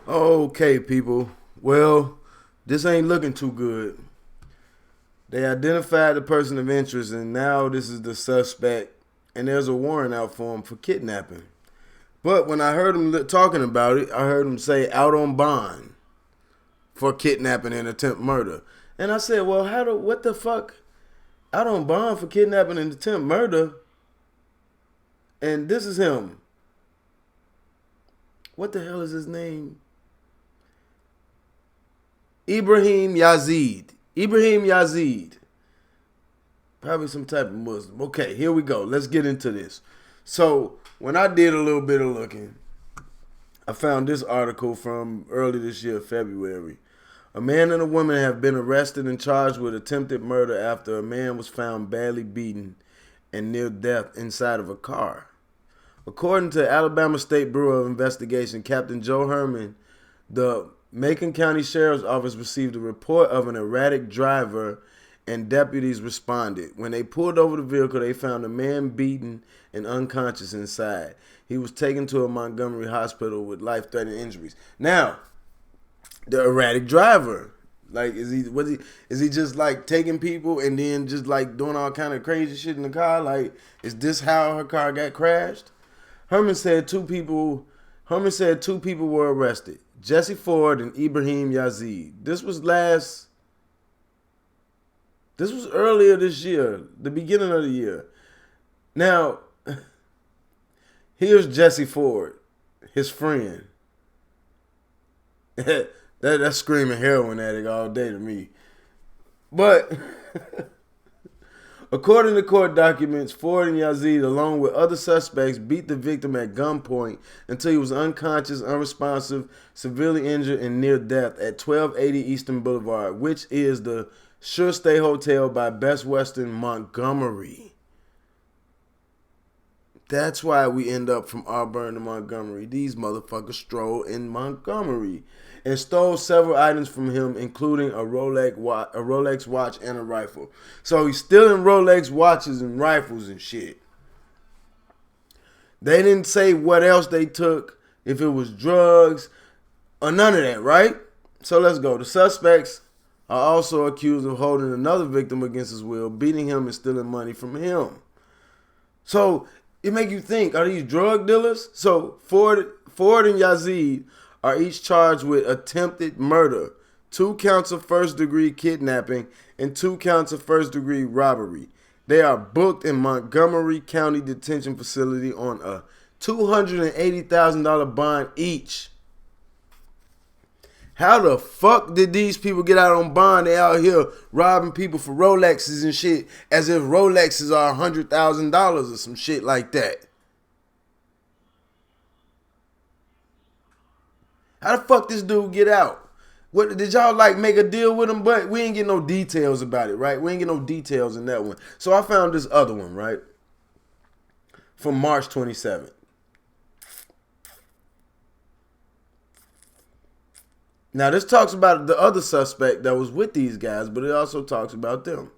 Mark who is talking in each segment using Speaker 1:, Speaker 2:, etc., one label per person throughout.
Speaker 1: Okay, people. Well, this ain't looking too good. They identified the person of interest, and now this is the suspect, and there's a warrant out for him for kidnapping. But when I heard him talking about it, I heard him say out on bond for kidnapping and attempt murder. And I said, well, what the fuck? Out on bond for kidnapping and attempt murder? And this is him. What the hell is his name? Ibrahim Yazid. Ibrahim Yazid. Probably some type of Muslim. Okay, here we go. Let's get into this. So, when I did a little bit of looking, I found this article from early this year, February. A man and a woman have been arrested and charged with attempted murder after a man was found badly beaten and near death inside of a car. According to Alabama State Bureau of Investigation, Captain Joe Herman, the Macon County Sheriff's Office received a report of an erratic driver, and deputies responded. When they pulled over the vehicle, they found a man beaten and unconscious inside. He was taken to a Montgomery hospital with life-threatening injuries. Now, the erratic driver, like, is he just like taking people and then just like doing all kind of crazy shit in the car? Like, is this how her car got crashed? Herman said two people were arrested. Jesse Ford and Ibrahim Yazid. This was earlier this year, the beginning of the year. Now, here's Jesse Ford, his friend. That's screaming heroin addict all day to me. But according to court documents, Ford and Yazid, along with other suspects, beat the victim at gunpoint until he was unconscious, unresponsive, severely injured, and near death at 1280 Eastern Boulevard, which is the Sure Stay Hotel by Best Western Montgomery. That's why we end up from Auburn to Montgomery. These motherfuckers strolled in Montgomery and stole several items from him, including a Rolex watch and a rifle. So he's stealing Rolex watches and rifles and shit. They didn't say what else they took, if it was drugs or none of that, right? So let's go. The suspects are also accused of holding another victim against his will, beating him and stealing money from him. So it make you think, are these drug dealers? So Ford and Yazid are each charged with attempted murder, 2 counts of first-degree kidnapping, and 2 counts of first-degree robbery. They are booked in Montgomery County Detention Facility on a $280,000 bond each. How the fuck did these people get out on bond? They out here robbing people for Rolexes and shit as if Rolexes are $100,000 or some shit like that. How the fuck this dude get out? What did y'all like make a deal with him? But we ain't get no details about it, right? We ain't get no details in that one. So I found this other one, right? From March 27th. Now, this talks about the other suspect that was with these guys, but it also talks about them.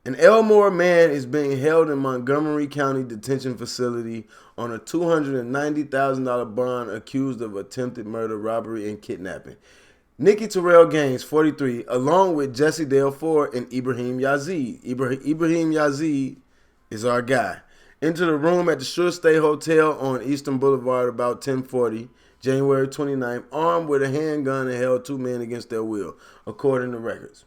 Speaker 1: An Elmore man is being held in Montgomery County Detention Facility on a $290,000 bond accused of attempted murder, robbery, and kidnapping. Nikki Terrell Gaines, 43, along with Jesse Dale Ford and Ibrahim Yazid. Ibrahim Yazid is our guy. Entered a room at the Sure Stay Hotel on Eastern Boulevard about 10:40. January 29th, armed with a handgun, and held 2 men against their will, according to records.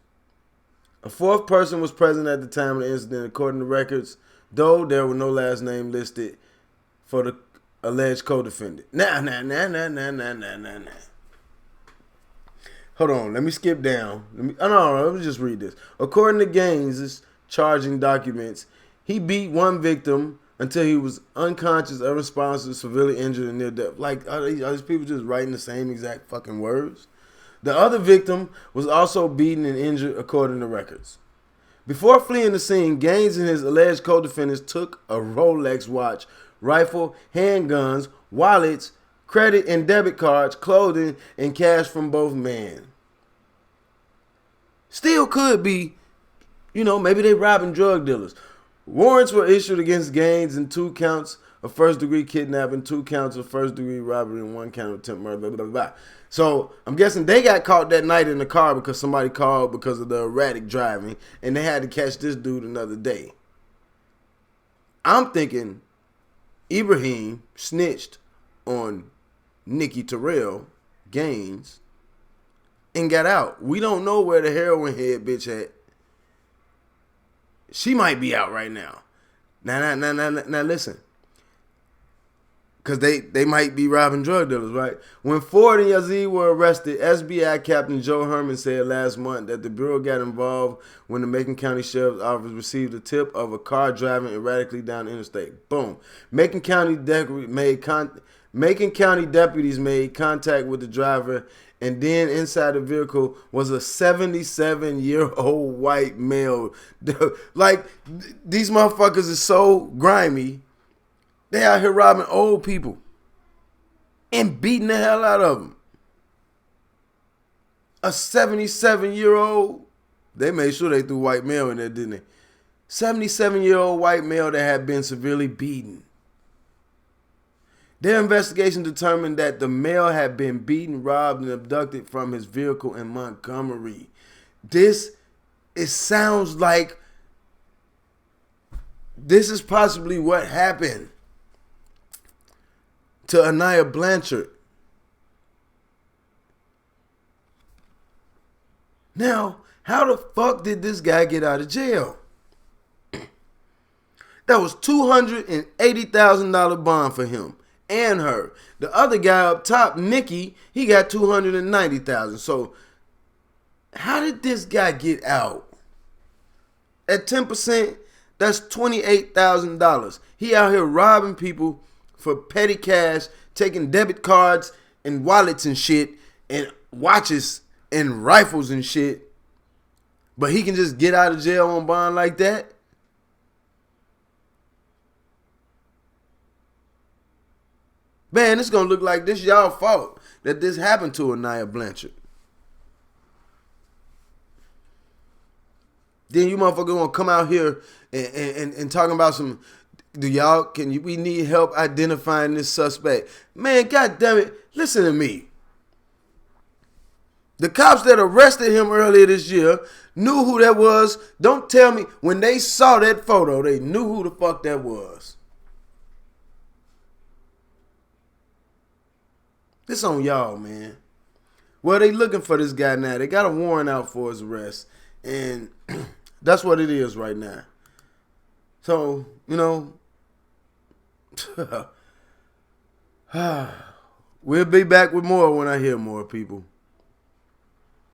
Speaker 1: A 4th person was present at the time of the incident, according to records, though there were no last name listed for the alleged co-defendant. Nah. Hold on, let me skip down. Let me just read this. According to Gaines' charging documents, he beat one victim until he was unconscious, unresponsive, severely injured, and near death. Like, are these people just writing the same exact fucking words? The other victim was also beaten and injured, according to records. Before fleeing the scene, Gaines and his alleged co-defendants took a Rolex watch, rifle, handguns, wallets, credit and debit cards, clothing, and cash from both men. Still could be, maybe they robbing drug dealers. Warrants were issued against Gaines in 2 counts of first-degree kidnapping, 2 counts of first-degree robbery, and 1 count of attempt murder, blah, blah, blah, blah. So I'm guessing they got caught that night in the car because somebody called because of the erratic driving, and they had to catch this dude another day. I'm thinking Ibrahim snitched on Nikki Terrell Gaines and got out. We don't know where the heroin head bitch at. She might be out right now. Now listen. Because they might be robbing drug dealers, right? When Ford and Yazid were arrested, SBI Captain Joe Herman said last month that the Bureau got involved when the Macon County Sheriff's Office received a tip of a car driving erratically down the interstate. Boom. Macon County deputies made contact with the driver, and then inside the vehicle was a 77-year-old white male. Like, these motherfuckers is so grimy. They out here robbing old people and beating the hell out of them. A 77-year-old, they made sure they threw white male in there, didn't they? 77-year-old white male that had been severely beaten. Their investigation determined that the male had been beaten, robbed, and abducted from his vehicle in Montgomery. It sounds like this is possibly what happened to Aniah Blanchard. Now, how the fuck did this guy get out of jail? That was $280,000 bond for him and her. The other guy up top, Nikki, he got $290,000. So, how did this guy get out? At 10%, that's $28,000. He out here robbing people for petty cash, taking debit cards and wallets and shit, and watches and rifles and shit. But he can just get out of jail on bond like that? Man, it's gonna look like this y'all fault that this happened to Aniah Blanchard. Then you motherfuckers gonna come out here and talking about some. We need help identifying this suspect. Man, goddamn it, listen to me. The cops that arrested him earlier this year knew who that was. Don't tell me when they saw that photo, they knew who the fuck that was. This on y'all, man. Well, they looking for this guy now. They got a warrant out for his arrest. And that's what it is right now. So, you know, we'll be back with more when I hear more, people.